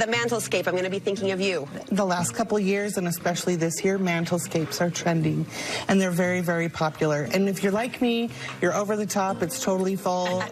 The Mantlescape, I'm going to be thinking of you. The last couple of years, and especially this year, mantlescapes are trending, and they're very, very popular. And if you're like me, you're over the top, it's totally full.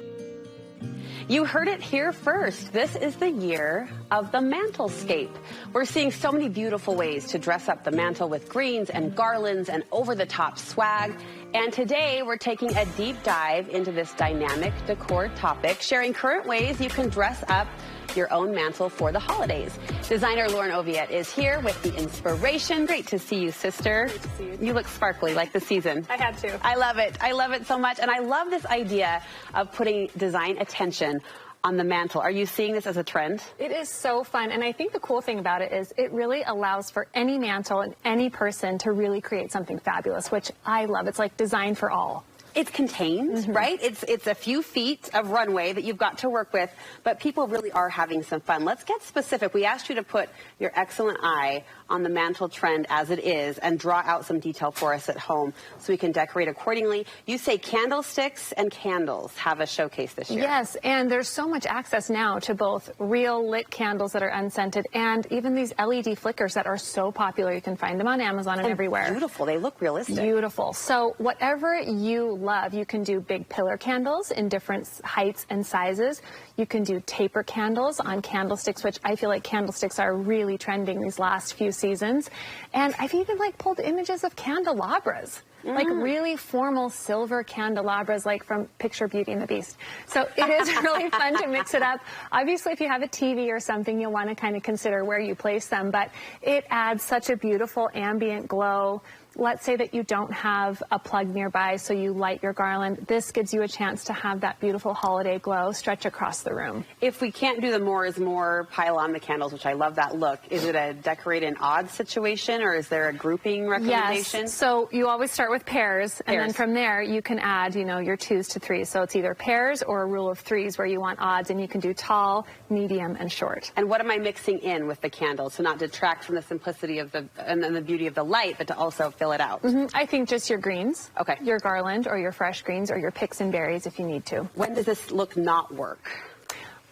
You heard it here first. This is the year of the Mantlescape. We're seeing so many beautiful ways to dress up the mantle with greens and garlands and over-the-top swag. And today we're taking a deep dive into this dynamic decor topic, sharing current ways you can dress up your own mantle for the holidays. Designer Lauren Oviatt is here with the inspiration. Great to see you, sister. Great to see you. You look sparkly like the season. I had to. I love it. I love it so much. And I love this idea of putting design attention on the mantle. Are you seeing this as a trend? It is so fun. And I think the cool thing about it is it really allows for any mantle and any person to really create something fabulous, which I love. It's like design for all. It's contained, right? It's a few feet of runway that you've got to work with, but people really are having some fun. Let's get specific. We asked you to put your excellent eye on the mantle trend as it is and draw out some detail for us at home so we can decorate accordingly. You say candlesticks and candles have a showcase this year. Yes, and there's so much access now to both real lit candles that are unscented and even these LED flickers that are so popular. You can find them on Amazon and everywhere. Beautiful. They look realistic. Beautiful. So whatever you love, you can do big pillar candles in different heights and sizes. You can do taper candles on candlesticks, which I feel like candlesticks are really trending these last few seasons. And I've even pulled images of candelabras, like really formal silver candelabras, like from Picture Beauty and the Beast. So it is really fun to mix it up. Obviously, if you have a TV or something, you'll want to kind of consider where you place them, but it adds such a beautiful ambient glow. Let's say that you don't have a plug nearby, so you light your garland. This gives you a chance to have that beautiful holiday glow stretch across the room. If we can't do the more is more, pile on the candles, which I love that look, is it a decorate in odd situation, or is there a grouping recommendation? Yes, so you always start with pairs, and then from there you can add, your 2s to 3s. So it's either pairs or a rule of 3s where you want odds, and you can do tall, medium, and short. And what am I mixing in with the candles to not detract from the simplicity of and the beauty of the light, but to also fill it out? I think just your greens, your garland or your fresh greens or your picks and berries if you need to. When does this look not work?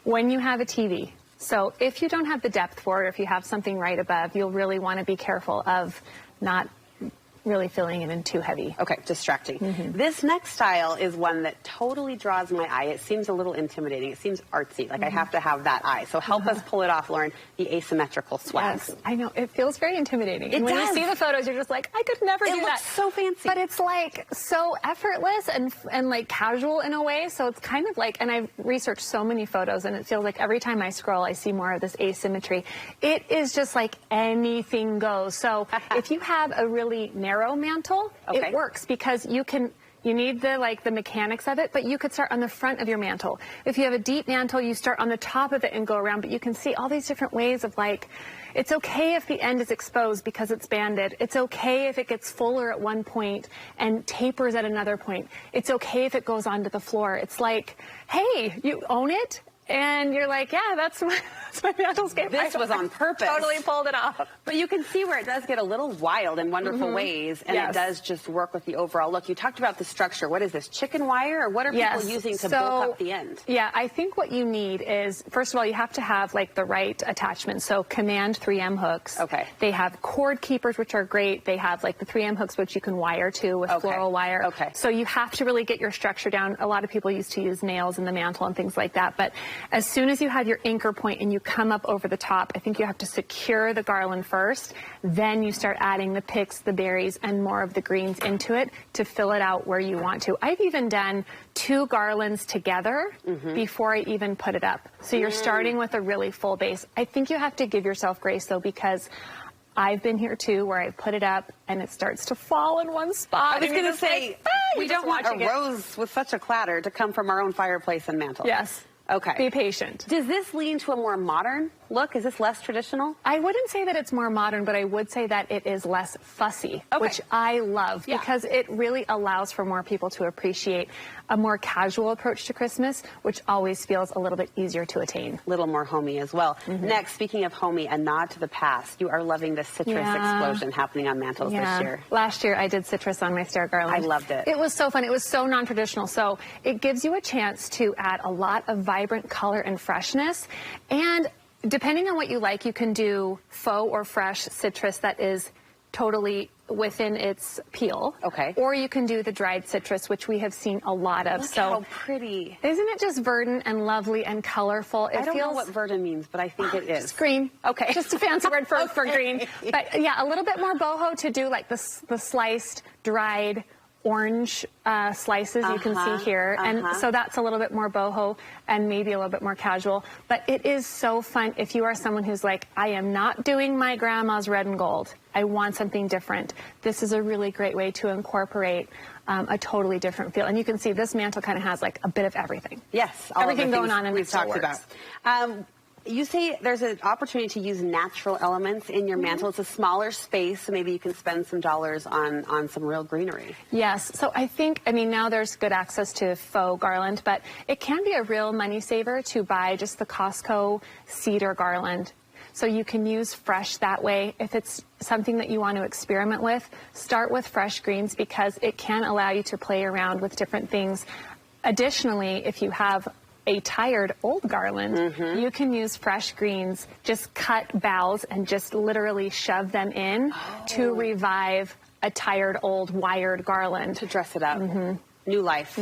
When you have a TV. So if you don't have the depth for it, or if you have something right above, you'll really want to be careful of not really filling it in too heavy. Okay, distracting. This next style is one that totally draws my eye. It seems a little intimidating. It seems artsy. Like I have to have that eye. So help us pull it off, Lauren, the asymmetrical swag. Yes, I know. It feels very intimidating. And when you see the photos, you're just like, I could never do that. It looks so fancy. But it's like so effortless and like casual in a way. So it's kind of like, and I've researched so many photos, and it feels like every time I scroll, I see more of this asymmetry. It is just like anything goes. So if you have a really narrow mantle, it works because you need the mechanics of it, but you could start on the front of your mantle. If you have a deep mantle, you start on the top of it and go around, but you can see all these different ways of it's okay if the end is exposed because it's banded. It's okay if it gets fuller at one point and tapers at another point. It's okay if it goes onto the floor. It's like, hey, you own it. And you're like, yeah, that's my mantlescape. This was on purpose. Totally pulled it off. But you can see where it does get a little wild in wonderful ways, and it does just work with the overall look. You talked about the structure. What is this, chicken wire, or what are people using to bulk up the end? Yeah, I think what you need is, first of all, you have to have the right attachment. So Command 3M hooks. Okay. They have cord keepers, which are great. They have the 3M hooks, which you can wire to with floral wire. Okay. So you have to really get your structure down. A lot of people used to use nails in the mantle and things like that, but as soon as you have your anchor point and you come up over the top, I think you have to secure the garland first. Then you start adding the picks, the berries, and more of the greens into it to fill it out where you want to. I've even done 2 garlands together before I even put it up. So you're starting with a really full base. I think you have to give yourself grace, though, because I've been here, too, where I put it up and it starts to fall in one spot. I was going to say, we don't want a rose with such a clatter to come from our own fireplace and mantle. Yes. Okay. Be patient. Does this lean to a more modern look? Is this less traditional? I wouldn't say that it's more modern, but I would say that it is less fussy, which I love because it really allows for more people to appreciate a more casual approach to Christmas, which always feels a little bit easier to attain. A little more homey as well. Next, speaking of homey, a nod to the past. You are loving the citrus explosion happening on mantles this year. Last year, I did citrus on my stair garland. I loved it. It was so fun. It was so non-traditional. So it gives you a chance to add a lot of vibrant color and freshness, and depending on what you like, you can do faux or fresh citrus that is totally within its peel. Okay. Or you can do the dried citrus, which we have seen a lot of. Look how pretty. Isn't it just verdant and lovely and colorful? I don't know what verdant means, but I think it is. It's green. Okay. Just a fancy word for green. But yeah, a little bit more boho to do like the sliced, dried orange slices you can see here. And so that's a little bit more boho and maybe a little bit more casual. But it is so fun if you are someone who's like, I am not doing my grandma's red and gold. I want something different. This is a really great way to incorporate a totally different feel. And you can see this mantle kind of has like a bit of everything. Yes. Everything going on in we've talked about. You say there's an opportunity to use natural elements in your mantle. It's a smaller space, so maybe you can spend some dollars on some real greenery. Yes. So I mean, now there's good access to faux garland, but it can be a real money saver to buy just the Costco cedar garland. So you can use fresh that way. If it's something that you want to experiment with, start with fresh greens because it can allow you to play around with different things. Additionally, if you have a tired old garland, you can use fresh greens, just cut boughs and just literally shove them in to revive a tired old wired garland. To dress it up. New life.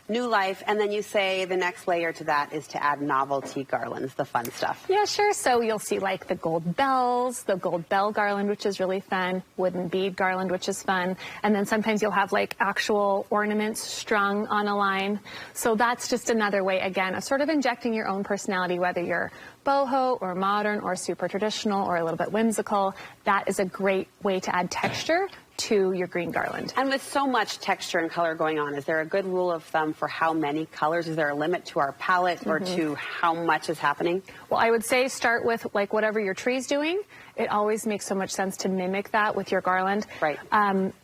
New life. And then you say the next layer to that is to add novelty garlands, the fun stuff. Yeah, sure. So you'll see like the gold bells, the gold bell garland, which is really fun, wooden bead garland, which is fun. And then sometimes you'll have like actual ornaments strung on a line. So that's just another way, again, of sort of injecting your own personality, whether you're boho or modern or super traditional or a little bit whimsical. That is a great way to add texture to your green garland. And with so much texture and color going on, is there a good rule of thumb for how many colors? Is there a limit to our palette or to how much is happening? Well, I would say start with like whatever your tree's doing. It always makes so much sense to mimic that with your garland. Right.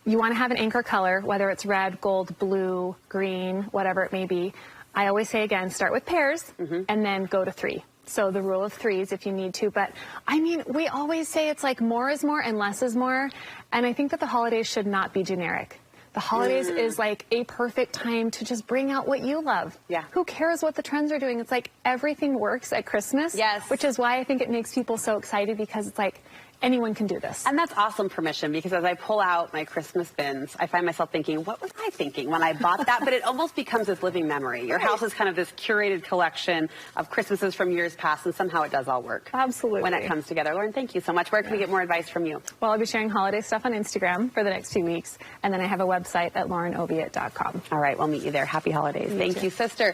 You want to have an anchor color, whether it's red, gold, blue, green, whatever it may be. I always say, again, start with pairs and then go to 3. So the rule of 3s if you need to. But I mean, we always say it's like more is more and less is more. And I think that the holidays should not be generic. The holidays is like a perfect time to just bring out what you love. Yeah. Who cares what the trends are doing? It's like everything works at Christmas. Yes. Which is why I think it makes people so excited because it's like anyone can do this. And that's awesome permission because as I pull out my Christmas bins, I find myself thinking, what was I thinking when I bought that? But it almost becomes this living memory. Your house is kind of this curated collection of Christmases from years past, and somehow it does all work. Absolutely. When it comes together. Lauren, thank you so much. Where can we get more advice from you? Well, I'll be sharing holiday stuff on Instagram for the next few weeks, and then I have a website at laurenoviatt.com. All right, we'll meet you there. Happy holidays. Thank you, sister.